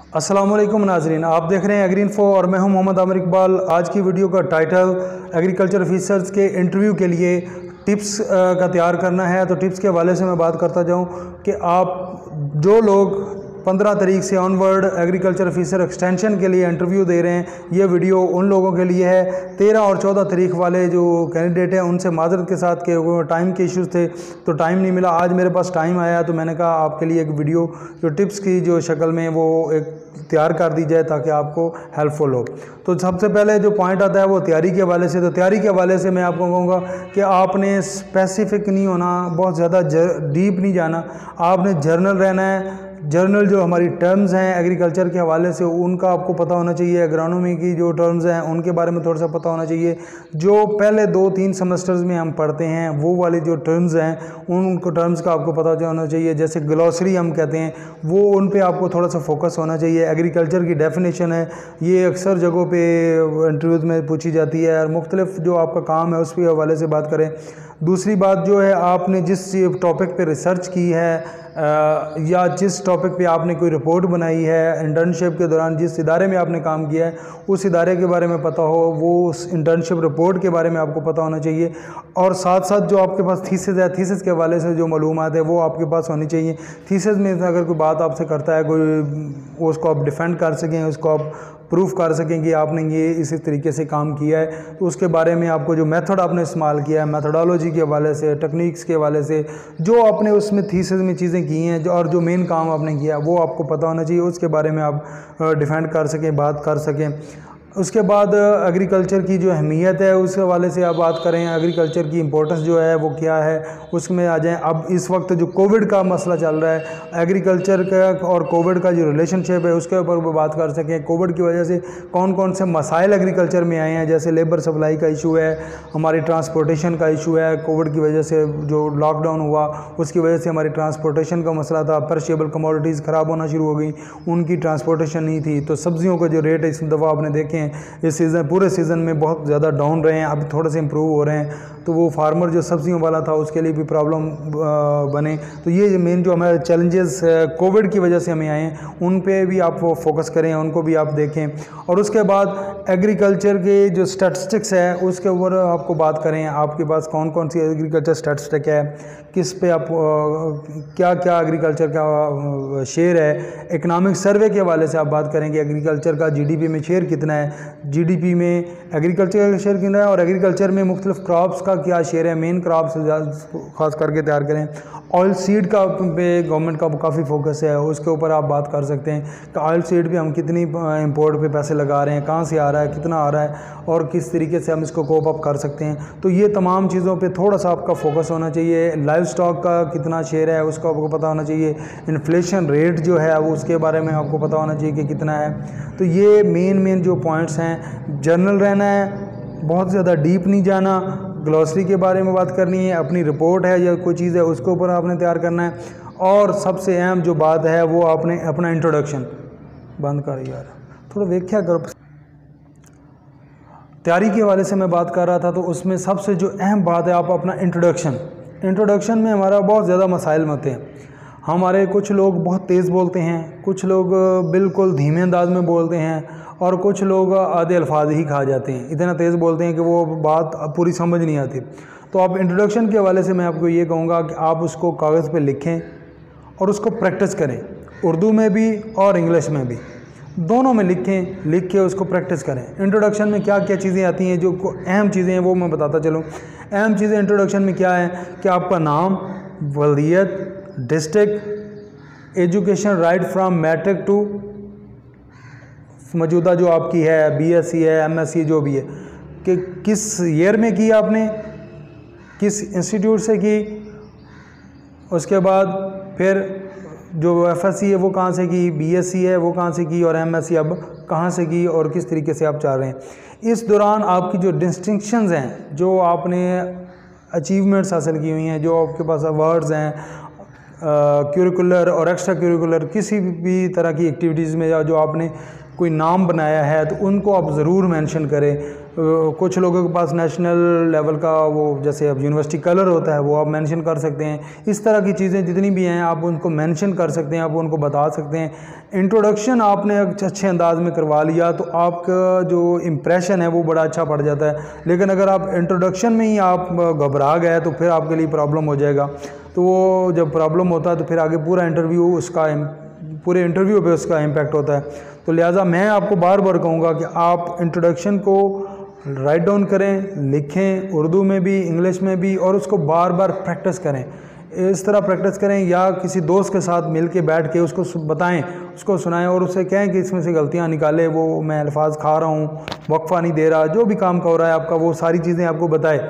अस्सलाम वालेकुम नाजरीन, आप देख रहे हैं एग्री इन्फो और मैं हूं मोहम्मद आमिर इकबाल। आज की वीडियो का टाइटल एग्रीकल्चर ऑफिसर्स के इंटरव्यू के लिए टिप्स का तैयार करना है। तो टिप्स के हवाले से मैं बात करता जाऊं कि आप जो लोग 15 तारीख से ऑनवर्ड एग्रीकल्चर ऑफिसर एक्सटेंशन के लिए इंटरव्यू दे रहे हैं, ये वीडियो उन लोगों के लिए है। 13 और 14 तारीख वाले जो कैंडिडेट हैं उनसे माजरत के साथ के वो टाइम के इश्यूज़ थे तो टाइम नहीं मिला। आज मेरे पास टाइम आया तो मैंने कहा आपके लिए एक वीडियो जो टिप्स की जो शक्ल में वो एक तैयार कर दी जाए ताकि आपको हेल्पफुल हो। तो सबसे पहले जो पॉइंट आता है वो तैयारी के हवाले से। तो तैयारी के हवाले से मैं आपको कहूँगा कि आपने स्पेसिफिक नहीं होना, बहुत ज़्यादा डीप नहीं जाना, आपने जर्नल रहना है। जर्नल जो हमारी टर्म्स हैं एग्रीकल्चर के हवाले से उनका आपको पता होना चाहिए। एग्रोनॉमी की जो टर्म्स हैं उनके बारे में थोड़ा सा पता होना चाहिए। जो पहले 2-3 सेमेस्टर्स में हम पढ़ते हैं वो वाली जो टर्म्स हैं उनको टर्म्स का आपको पता होना चाहिए। जैसे ग्लॉसरी हम कहते हैं वो उन पे आपको थोड़ा सा फोकस होना चाहिए। एग्रीकल्चर की डेफिनेशन है, ये अक्सर जगहों पे इंटरव्यूज़ में पूछी जाती है और मुख्तलिफ जो आपका काम है उसके हवाले से बात करें। दूसरी बात जो है, आपने जिस टॉपिक पे रिसर्च की है या जिस टॉपिक पे आपने कोई रिपोर्ट बनाई है इंटर्नशिप के दौरान, जिस इदारे में आपने काम किया है उस इदारे के बारे में पता हो, वो उस इंटर्नशिप रिपोर्ट के बारे में आपको पता होना चाहिए। और साथ साथ जो आपके पास थीसिस है, थीसिस के हवाले से जो मालूमात है वो आपके पास होनी चाहिए। थीसिस में अगर कोई बात आपसे करता है कोई, उसको आप डिफेंड कर सकें, उसको आप प्रूफ कर सकें कि आपने ये इसी तरीके से काम किया है, तो उसके बारे में आपको जो मेथड आपने इस्तेमाल किया है, मेथडोलॉजी के हवाले से, टेक्निक्स के हवाले से, जो आपने उसमें थीसिस में चीज़ें की हैं और जो मेन काम आपने किया वो आपको पता होना चाहिए। उसके बारे में आप डिफेंड कर सकें, बात कर सकें। उसके बाद एग्रीकल्चर की जो अहमियत है उस हवाले से आप बात करें, एग्रीकल्चर की इंपॉर्टेंस जो है वो क्या है उसमें आ जाएं। अब इस वक्त जो कोविड का मसला चल रहा है, एग्रीकल्चर का और कोविड का जो रिलेशनशिप है उसके ऊपर वो बात कर सकें। कोविड की वजह से कौन कौन से मसाइल एग्रीकल्चर में आए हैं, जैसे लेबर सप्लाई का इशू है, हमारी ट्रांसपोर्टेशन का इशू है। कोविड की वजह से जो लॉकडाउन हुआ उसकी वजह से हमारी ट्रांसपोर्टेशन का मसला था, परशेबल कमोडिटीज़ ख़राब होना शुरू हो गई, उनकी ट्रांसपोर्टेशन नहीं थी। तो सब्ज़ियों के जो रेट इस दफ़ा आपने देखे इस सीज़न, पूरे सीज़न में बहुत ज़्यादा डाउन रहे हैं, अब थोड़े से इम्प्रूव हो रहे हैं। तो वो फार्मर जो सब्जियों वाला था उसके लिए भी प्रॉब्लम बने। तो ये मेन जो हमारे चैलेंजेस कोविड की वजह से हमें आए हैं उन पे भी आप वो फोकस करें, उनको भी आप देखें। और उसके बाद एग्रीकल्चर के जो स्टैटिस्टिक्स है उसके ऊपर आपको बात करें, आपके पास कौन कौन सी एग्रीकल्चर स्टैटिस्टिक है, किस पे आप क्या क्या एग्रीकल्चर का शेयर है। इकनॉमिक सर्वे के हवाले से आप बात करेंगे एग्रीकल्चर का जीडीपी में शेयर कितना है, जीडीपी में एग्रीकल्चर का शेयर कितना है और एग्रीकल्चर में मुख्तलिफ क्रॉप्स का क्या शेयर है, मेन क्रॉप्स खास करके तैयार करें। ऑयल सीड का पे गवर्नमेंट का काफ़ी फोकस है, उसके ऊपर आप बात कर सकते हैं कि ऑयल सीड पे हम कितनी इंपोर्ट पे पैसे लगा रहे हैं, कहाँ से आ रहा है, कितना आ रहा है और किस तरीके से हम इसको कोप अप कर सकते हैं। तो ये तमाम चीज़ों पे थोड़ा सा आपका फोकस होना चाहिए। लाइव स्टॉक का कितना शेयर है उसका आपको पता होना चाहिए। इन्फ्लेशन रेट जो है वो उसके बारे में आपको पता होना चाहिए कि कितना है। तो ये मेन जो पॉइंट्स हैं। जर्नल रहना है, बहुत ज़्यादा डीप नहीं जाना, ग्लॉसरी के बारे में बात करनी है, अपनी रिपोर्ट है या कोई चीज़ है उसके ऊपर आपने तैयार करना है। और सबसे अहम जो बात है वो आपने अपना इंट्रोडक्शन बंद कर यार, थोड़ा व्याख्या करो। तैयारी के हवाले से मैं बात कर रहा था तो उसमें सबसे जो अहम बात है आप अपना इंट्रोडक्शन में हमारा बहुत ज़्यादा मसाइल होते हैं। हमारे कुछ लोग बहुत तेज़ बोलते हैं, कुछ लोग बिल्कुल धीमे अंदाज में बोलते हैं और कुछ लोग आधे अल्फाज ही खा जाते हैं, इतना तेज़ बोलते हैं कि वो बात पूरी समझ नहीं आती। तो आप इंट्रोडक्शन के हवाले से मैं आपको ये कहूँगा कि आप उसको कागज़ पे लिखें और उसको प्रैक्टिस करें, उर्दू में भी और इंग्लिश में भी, दोनों में लिख के उसको प्रैक्टिस करें। इंट्रोडक्शन में क्या क्या चीज़ें आती हैं, जो अहम चीज़ें हैं वो मैं बताता चलूँ। अहम चीज़ें इंट्रोडक्शन में क्या है कि आपका नाम, वल्दियत, district, education right from matric to मौजूदा जो आपकी है बीएससी है, एमएससी जो भी है, कि किस ईयर में की आपने, किस इंस्टीट्यूट से की, उसके बाद फिर जो एफएससी है वो कहाँ से की, बीएससी है वो कहाँ से की और एमएससी अब कहाँ से की और किस तरीके से आप चाह रहे हैं। इस दौरान आपकी जो डिस्टिंक्शंस हैं, जो आपने अचीवमेंट्स हासिल की हुई हैं, जो आपके पास अवार्ड्स हैं क्यूरिकुलर और एक्स्ट्रा क्यूरिकुलर किसी भी तरह की एक्टिविटीज़ में, या जो आपने कोई नाम बनाया है तो उनको आप ज़रूर मेंशन करें। कुछ लोगों के पास नेशनल लेवल का वो जैसे अब यूनिवर्सिटी कलर होता है वो आप मेंशन कर सकते हैं। इस तरह की चीज़ें जितनी भी हैं आप उनको मेंशन कर सकते हैं, आप उनको बता सकते हैं। इंट्रोडक्शन आपने अच्छे अंदाज में करवा लिया तो आपका जो इम्प्रेशन है वो बड़ा अच्छा पड़ जाता है। लेकिन अगर आप इंट्रोडक्शन में ही आप घबरा गए तो फिर आपके लिए प्रॉब्लम हो जाएगा। तो वो जब प्रॉब्लम होता है तो फिर आगे पूरे इंटरव्यू पे उसका इम्पैक्ट होता है। तो लिहाजा मैं आपको बार बार कहूँगा कि आप इंट्रोडक्शन को राइट डाउन करें, लिखें, उर्दू में भी, इंग्लिश में भी, और उसको बार बार प्रैक्टिस करें। इस तरह प्रैक्टिस करें या किसी दोस्त के साथ मिल के बैठ के उसको बताएं, उसको सुनाएं और उससे कहें कि इसमें से गलतियां निकाले, वो मैं अल्फाज खा रहा हूँ, वक्फा नहीं दे रहा, जो भी काम का हो रहा है आपका वो सारी चीज़ें आपको बताए।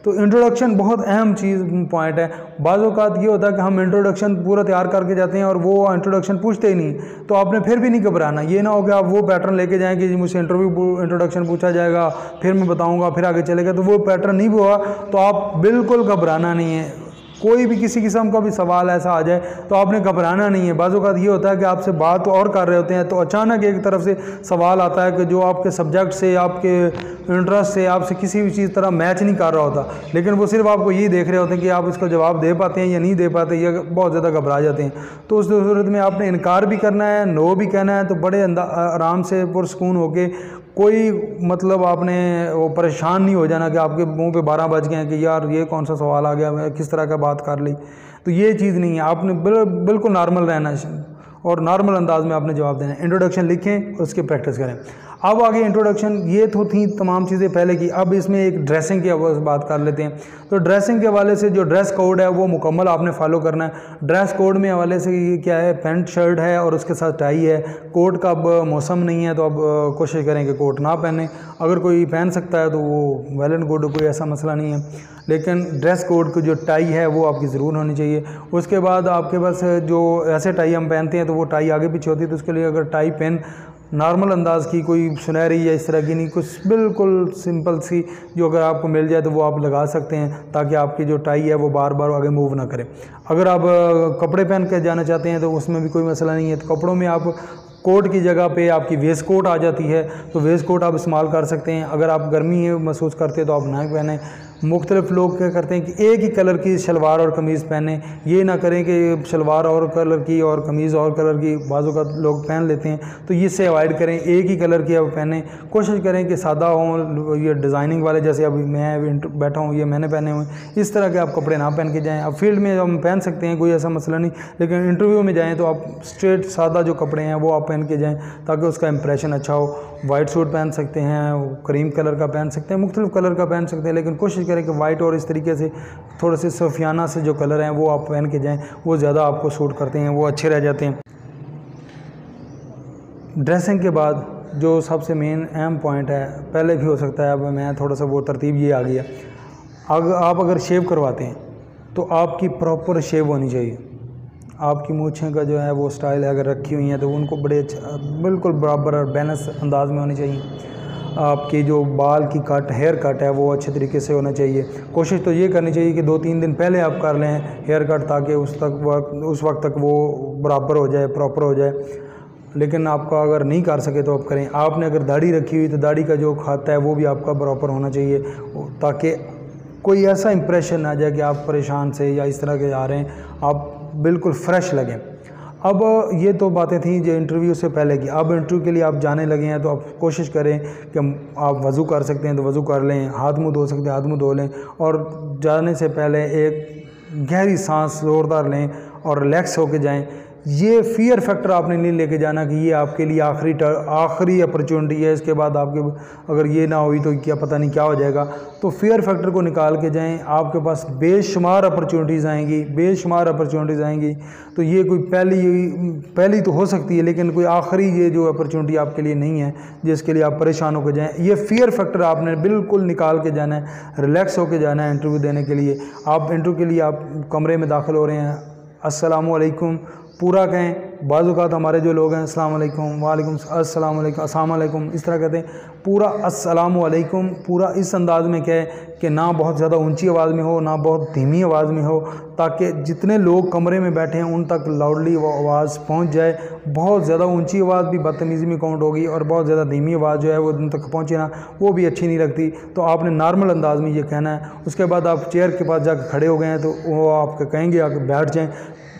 तो इंट्रोडक्शन बहुत अहम चीज़ पॉइंट है। बाज़ औक़ात ये होता है कि हम इंट्रोडक्शन पूरा तैयार करके जाते हैं और वो इंट्रोडक्शन पूछते ही नहीं, तो आपने फिर भी नहीं घबराना। ये ना हो कि आप वो पैटर्न लेके जाएं कि मुझसे इंट्रोडक्शन पूछा जाएगा फिर मैं बताऊंगा फिर आगे चलेगा, तो वो पैटर्न नहीं हुआ तो आप बिल्कुल घबराना नहीं है। कोई भी किसी किस्म का भी सवाल ऐसा आ जाए तो आपने घबराना नहीं है। बाज़ औक़ात ये होता है कि आपसे बात और कर रहे होते हैं तो अचानक एक तरफ से सवाल आता है कि जो आपके सब्जेक्ट से, आपके इंटरेस्ट से, आपसे किसी भी चीज़ तरह मैच नहीं कर रहा होता, लेकिन वो सिर्फ आपको ये देख रहे होते हैं कि आप इसका जवाब दे पाते हैं या नहीं दे पाते, या बहुत ज़्यादा घबरा जाते हैं। तो उस सूरत में आपने इनकार भी करना है, नो भी कहना है, तो बड़े आराम से पुरसकून होके, कोई मतलब आपने वो परेशान नहीं हो जाना कि आपके मुंह पे 12 बज गए हैं कि यार ये कौन सा सवाल आ गया, मैं किस तरह का बात कर ली। तो ये चीज़ नहीं है, आपने बिल्कुल नॉर्मल रहना है और नॉर्मल अंदाज में आपने जवाब देना है। इंट्रोडक्शन लिखें, उसकी प्रैक्टिस करें। अब आगे इंट्रोडक्शन ये तो थी तमाम चीज़ें पहले की। अब इसमें एक ड्रेसिंग की बात कर लेते हैं। तो ड्रेसिंग के हवाले से जो ड्रेस कोड है वो मुकम्मल आपने फॉलो करना है। ड्रेस कोड में हवाले से ये क्या है, पैंट शर्ट है और उसके साथ टाई है। कोट का अब मौसम नहीं है तो अब कोशिश करें कि कोट ना पहने, अगर कोई पहन सकता है तो वो वेल एंड गुड, कोई ऐसा मसला नहीं है। लेकिन ड्रेस कोड की जो टाई है वो आपकी ज़रूर होनी चाहिए। उसके बाद आपके पास जो ऐसे टाई हम पहनते हैं तो वो टाई आगे पीछे होती है, तो उसके लिए अगर टाई पेन नॉर्मल अंदाज़ की, कोई सुनहरी या इस तरह की नहीं, कुछ बिल्कुल सिंपल सी जो अगर आपको मिल जाए तो वो आप लगा सकते हैं ताकि आपकी जो टाई है वो बार बार आगे मूव ना करे। अगर आप कपड़े पहन के जाना चाहते हैं तो उसमें भी कोई मसला नहीं है। तो कपड़ों में आप कोट की जगह पे आपकी वेस्ट कोट आ जाती है तो वेस्ट कोट आप इस्तेमाल कर सकते हैं। अगर आप गर्मी महसूस करते हैं तो आप ना पहने। मुख्तलिफ लोग क्या करते हैं कि एक ही कलर की शलवार और कमीज़ पहने, ये ना करें कि शलवार और कलर की और कमीज़ और कलर की बाज़ों का लोग पहन लेते हैं, तो ये से अवॉइड करें। एक ही कलर की आप पहने, कोशिश करें कि सादा हों, ये डिज़ाइनिंग वाले जैसे अभी मैं बैठा हूँ ये मैंने पहने हुए, इस तरह के आप कपड़े ना पहन के जाएँ। अब फील्ड में हम पहन सकते हैं, कोई ऐसा मसला नहीं, लेकिन इंटरव्यू में जाएँ तो आप स्ट्रेट सादा जो कपड़े हैं वो आप पहन के जाएँ ताकि उसका इंप्रेशन अच्छा हो। वाइट सूट पहन सकते हैं, क्रीम कलर का पहन सकते हैं, मुख्तलिफ कलर का पहन सकते हैं, लेकिन कोशिश करें कि वाइट और इस तरीके से थोड़े से सफियाना से जो कलर हैं वो आप पहन के जाएं, वो ज़्यादा आपको सूट करते हैं, वो अच्छे रह जाते हैं। ड्रेसिंग के बाद जो सबसे मेन अहम पॉइंट है, पहले भी हो सकता है अब मैं थोड़ा सा वो तरतीब ये आ गया, आप अगर शेव करवाते हैं तो आपकी प्रॉपर शेव होनी चाहिए। आपकी मूछें का जो है वो स्टाइल है अगर रखी हुई हैं तो उनको बड़े अच्छा बिल्कुल बराबर और बैलेंस अंदाज में होनी चाहिए। आपकी जो बाल की कट, हेयर कट है वो अच्छे तरीके से होना चाहिए। कोशिश तो ये करनी चाहिए कि 2-3 दिन पहले आप कर लें हेयर कट ताकि उस वक्त तक वो बराबर हो जाए, प्रॉपर हो जाए। लेकिन आपका अगर नहीं कर सके तो आप करें। आपने अगर दाढ़ी रखी हुई तो दाढ़ी का जो खाता है वो भी आपका प्रॉपर होना चाहिए ताकि कोई ऐसा इंप्रेशन ना जाए कि आप परेशान से या इस तरह के आ रहे हैं, आप बिल्कुल फ्रेश लगें। अब ये तो बातें थी जो इंटरव्यू से पहले की। अब इंटरव्यू के लिए आप जाने लगे हैं तो आप कोशिश करें कि आप वज़ू कर सकते हैं तो वज़ू कर लें, हाथ मुंह धो सकते हैं हाथ मुंह धो लें, और जाने से पहले एक गहरी सांस ज़ोरदार लें और रिलैक्स होकर जाएं। ये फियर फैक्टर आपने नहीं लेके जाना कि ये आपके लिए आखिरी अपॉर्चुनिटी है, इसके बाद आपके अगर ये ना हुई तो क्या पता नहीं क्या हो जाएगा। तो फियर फैक्टर को निकाल के जाएं। आपके पास बेशुमार अपॉर्चुनिटीज़ आएंगी, तो ये कोई पहली तो हो सकती है लेकिन कोई आखिरी ये जो अपॉर्चुनिटी आपके लिए नहीं है जिसके लिए आप परेशान होकर जाएं। ये फियर फैक्टर आपने बिल्कुल निकाल के जाना है, रिलैक्स होकर जाना है इंटरव्यू देने के लिए। आप इंटरव्यू के लिए आप कमरे में दाखिल हो रहे हैं, अस्सलामु अलैकुम पूरा कहें। बाज़ औक़ात हमारे जो लोग हैं अस्सलाम वालेकुम, वालेकुम अस्सलाम वालेकुम, अस्सलाम वालेकुम इस तरह कहते हैं। पूरा अस्सलाम वालेकुम पूरा इस अंदाज़ में कहें कि ना बहुत ज़्यादा ऊंची आवाज़ में हो ना बहुत धीमी आवाज़ में हो, ताकि जितने लोग कमरे में बैठे हैं उन तक लाउडली वो आवाज़ पहुंच जाए। बहुत ज़्यादा ऊंची आवाज़ भी बदतमीज़ी में काउंट होगी और बहुत ज़्यादा धीमी आवाज़ जो है वो उन तक पहुँचे ना, वो भी अच्छी नहीं लगती। तो आपने नॉर्मल अंदाज़ में ये कहना है। उसके बाद आप चेयर के पास जाकर खड़े हो गए हैं तो वो आपको कहेंगे आके बैठ जाएँ।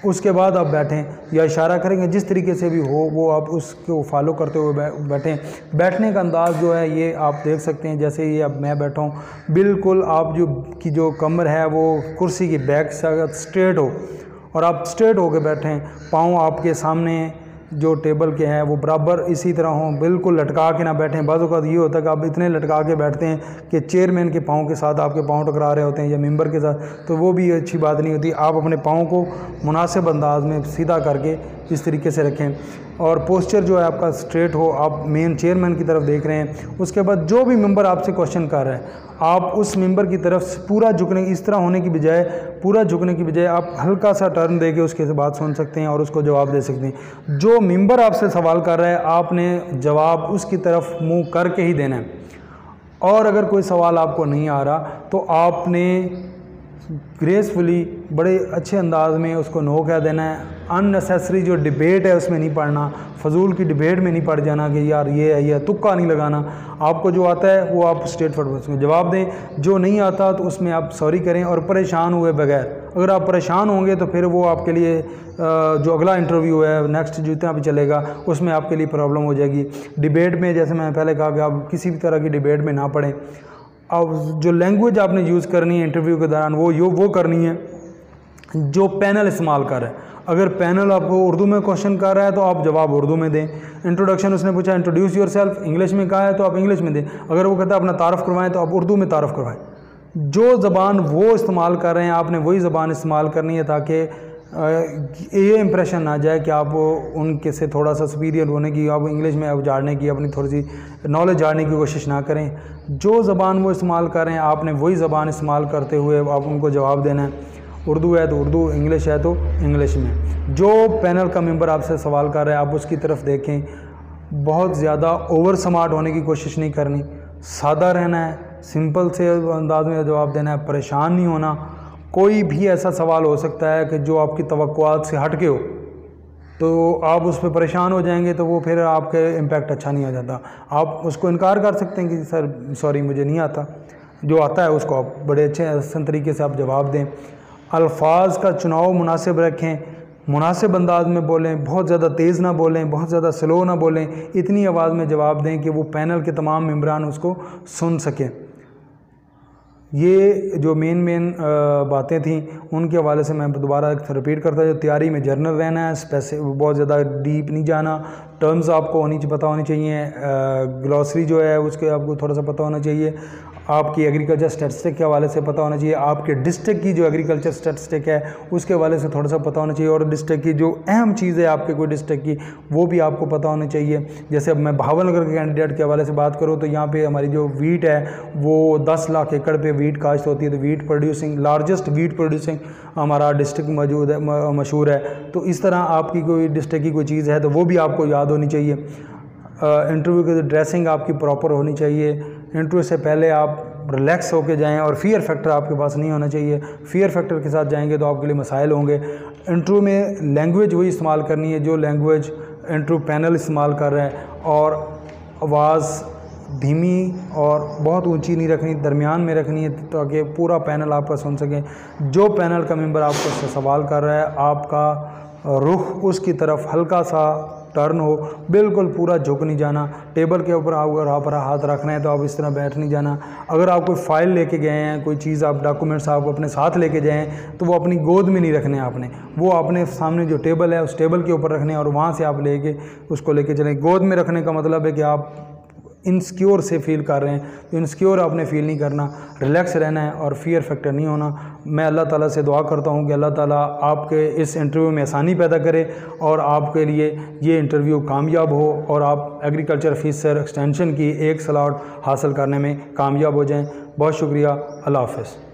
उसके बाद आप बैठें या इशारा करेंगे, जिस तरीके से भी हो वो आप उसको फॉलो करते हुए बैठें। बैठने का अंदाज़ जो है ये आप देख सकते हैं, जैसे ये अब मैं बैठा हूँ, बिल्कुल आप जो कमर है वो कुर्सी की बैक से स्ट्रेट हो और आप स्ट्रेट होकर बैठें। पाँव आपके सामने जो टेबल के हैं वो बराबर इसी तरह हों, बिल्कुल लटका के ना बैठें। बाज़ औक़ात ये होता है कि आप इतने लटका के बैठते हैं कि चेयरमैन के पाँव के साथ आपके पाँव टकरा रहे होते हैं या मेंबर के साथ, तो वो भी अच्छी बात नहीं होती। आप अपने पाँव को मुनासिब अंदाज में सीधा करके इस तरीके से रखें और पोस्चर जो है आपका स्ट्रेट हो, आप मेन चेयरमैन की तरफ देख रहे हैं। उसके बाद जो भी मेंबर आपसे क्वेश्चन कर रहा है आप उस मेंबर की तरफ पूरा झुकने, इस तरह होने की बजाय पूरा झुकने की बजाय आप हल्का सा टर्न देके उसके बात सुन सकते हैं और उसको जवाब दे सकते हैं। जो मेंबर आपसे सवाल कर रहा है आपने जवाब उसकी तरफ मुंह करके ही देना है। और अगर कोई सवाल आपको नहीं आ रहा तो आपने ग्रेसफुली बड़े अच्छे अंदाज में उसको नो कह देना है। अननेसेसरी जो डिबेट है उसमें नहीं पढ़ना, फजूल की डिबेट में नहीं पड़ जाना कि यार ये है, ये तुक्का नहीं लगाना। आपको जो आता है वो आप स्ट्रेट फॉरवर्ड उसमें जवाब दें, जो नहीं आता तो उसमें आप सॉरी करें और परेशान हुए बगैर। अगर आप परेशान होंगे तो फिर वो आपके लिए जो अगला इंटरव्यू है नेक्स्ट जितना भी चलेगा उसमें आपके लिए प्रॉब्लम हो जाएगी। डिबेट में जैसे मैंने पहले कहा कि आप किसी भी तरह की डिबेट में ना पढ़ें। अब जो लैंग्वेज आपने यूज़ करनी है इंटरव्यू के दौरान वो करनी है जो पैनल इस्तेमाल कर रहा है। अगर पैनल आपको उर्दू में क्वेश्चन कर रहा है तो आप जवाब उर्दू में दें। इंट्रोडक्शन उसने पूछा इंट्रोड्यूस योरसेल्फ, इंग्लिश में कहा है तो आप इंग्लिश में दें। अगर वो कहता है अपना तारफ़ करवाएं तो आप उर्दू में तारफ़ करवाएं। जो ज़बान वो इस्तेमाल कर रहे हैं आपने वही ज़बान इस्तेमाल करनी है, ताकि ये इंप्रेशन ना जाए कि आप उनके से थोड़ा सा सुपीरियर होने की, आप इंग्लिश में उजाड़ने की, अपनी थोड़ी सी नॉलेज झाड़ने की कोशिश ना करें। जो ज़बान वो इस्तेमाल कर रहे हैं आपने वही ज़बान इस्तेमाल करते हुए आप उनको जवाब देना है। उर्दू है तो उर्दू, इंग्लिश है तो इंग्लिश में। जो पैनल का मेंबर आपसे सवाल कर रहा है आप उसकी तरफ देखें। बहुत ज़्यादा ओवर स्मार्ट होने की कोशिश नहीं करनी, सादा रहना है, सिंपल से अंदाज में जवाब देना है, परेशान नहीं होना। कोई भी ऐसा सवाल हो सकता है कि जो आपकी तवक्कुआत से हट के हो तो आप उस पर परेशान हो जाएंगे, तो वो फिर आपके इम्पैक्ट अच्छा नहीं आ जाता। आप उसको इनकार कर सकते हैं कि सर सॉरी मुझे नहीं आता। जो आता है उसको आप बड़े अच्छे आसान तरीके से आप जवाब दें। अल्फाज का चुनाव मुनासिब रखें, मुनासिब अंदाज में बोलें, बहुत ज़्यादा तेज़ ना बोलें, बहुत ज़्यादा स्लो ना बोलें। इतनी आवाज़ में जवाब दें कि वो पैनल के तमाम मेंबरान उसको सुन सकें। ये जो मेन बातें थी उनके हवाले से मैं दोबारा रिपीट करता जो तैयारी में जर्नल रहना है, बहुत ज़्यादा डीप नहीं जाना। टर्म्स आपको पता होनी चाहिए। ग्लॉसरी जो है उसके आपको थोड़ा सा पता होना चाहिए। आपकी एग्रीकल्चर स्टैटिस्टिक के हवाले से पता होना चाहिए। आपके डिस्ट्रिक्ट की जो एग्रीकल्चर स्टैटिस्टिक है उसके हवाले से थोड़ा सा पता होना चाहिए। और डिस्ट्रिक्ट की जो अहम चीज़ है आपके कोई डिस्ट्रिक्ट की वो भी आपको पता होनी चाहिए। जैसे अब मैं भावनगर के कैंडिडेट के हवाले से बात करूँ तो यहाँ पे हमारी जो वीट है वो 10 लाख एकड़ पे वीट काश्त होती है। तो wheat producing largest wheat producing हमारा डिस्ट्रिक्ट मौजूद है, मशहूर है। तो इस तरह आपकी कोई डिस्ट्रिक्ट की कोई चीज़ है तो वो भी आपको याद होनी चाहिए। इंटरव्यू की ड्रेसिंग आपकी प्रॉपर होनी चाहिए। इंटरव्यू से पहले आप रिलैक्स होके जाएं और फियर फैक्टर आपके पास नहीं होना चाहिए। फियर फैक्टर के साथ जाएंगे तो आपके लिए मसाइल होंगे। इंटरव्यू में लैंग्वेज वही इस्तेमाल करनी है जो लैंग्वेज इंटरव्यू पैनल इस्तेमाल कर रहा है। और आवाज़ धीमी और बहुत ऊंची नहीं रखनी, दरमियान में रखनी है ताकि पूरा पैनल आपका सुन सके। जो पैनल का मेंबर आपको सवाल कर रहा है आपका रुख उसकी तरफ हल्का सा टर्न हो, बिल्कुल पूरा झुक नहीं जाना। टेबल के ऊपर अगर आप हाथ रखना है तो आप इस तरह बैठ नहीं जाना। अगर आप कोई फ़ाइल लेके गए हैं, कोई चीज़ आप डॉक्यूमेंट्स आप अपने साथ लेके जाए हैं तो वो अपनी गोद में नहीं रखने आपने, वो अपने सामने जो टेबल है उस टेबल के ऊपर रखने और वहाँ से आप लेके उसको लेके चलें। गोद में रखने का मतलब है कि आप इनसिक्योर से फील कर रहे हैं, तो इनसिक्योर आपने फ़ील नहीं करना, रिलैक्स रहना है और फियर फैक्टर नहीं होना। मैं अल्लाह ताला से दुआ करता हूँ कि अल्लाह ताला आपके इस इंटरव्यू में आसानी पैदा करे और आपके लिए ये इंटरव्यू कामयाब हो और आप एग्रीकल्चर ऑफिसर एक्सटेंशन की एक स्लॉट हासिल करने में कामयाब हो जाएं। बहुत शुक्रिया। अल्लाह हाफ़िज़।